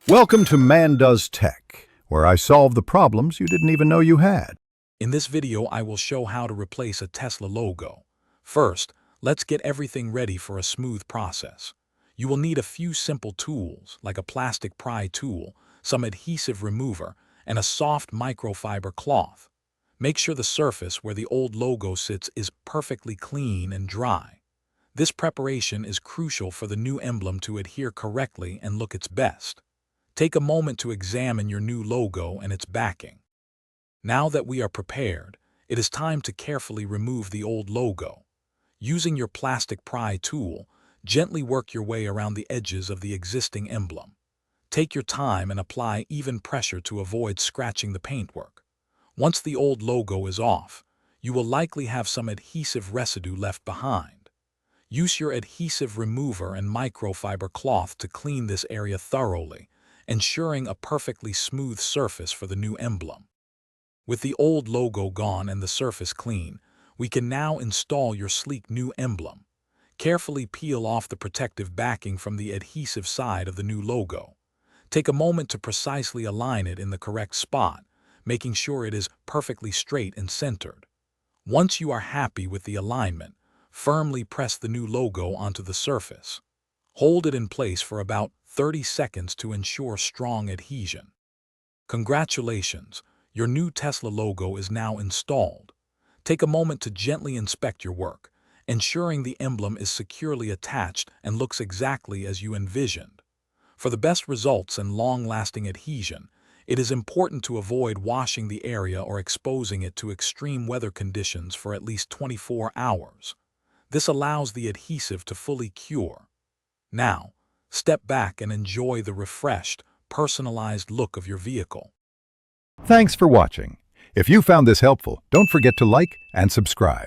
Welcome to Man Does Tech, where I solve the problems you didn't even know you had. In this video, I will show how to replace a Tesla logo. First, let's get everything ready for a smooth process. You will need a few simple tools, like a plastic pry tool, some adhesive remover, and a soft microfiber cloth. Make sure the surface where the old logo sits is perfectly clean and dry. This preparation is crucial for the new emblem to adhere correctly and look its best. Take a moment to examine your new logo and its backing. Now that we are prepared, it is time to carefully remove the old logo. Using your plastic pry tool, gently work your way around the edges of the existing emblem. Take your time and apply even pressure to avoid scratching the paintwork. Once the old logo is off, you will likely have some adhesive residue left behind. Use your adhesive remover and microfiber cloth to clean this area thoroughly, ensuring a perfectly smooth surface for the new emblem. With the old logo gone and the surface clean, we can now install your sleek new emblem. Carefully peel off the protective backing from the adhesive side of the new logo. Take a moment to precisely align it in the correct spot, making sure it is perfectly straight and centered. Once you are happy with the alignment, firmly press the new logo onto the surface. Hold it in place for about 30 seconds to ensure strong adhesion. Congratulations, your new Tesla logo is now installed. Take a moment to gently inspect your work, ensuring the emblem is securely attached and looks exactly as you envisioned. For the best results and long-lasting adhesion, it is important to avoid washing the area or exposing it to extreme weather conditions for at least 24 hours. This allows the adhesive to fully cure. Now, step back and enjoy the refreshed, personalized look of your vehicle. Thanks for watching. If you found this helpful, don't forget to like and subscribe.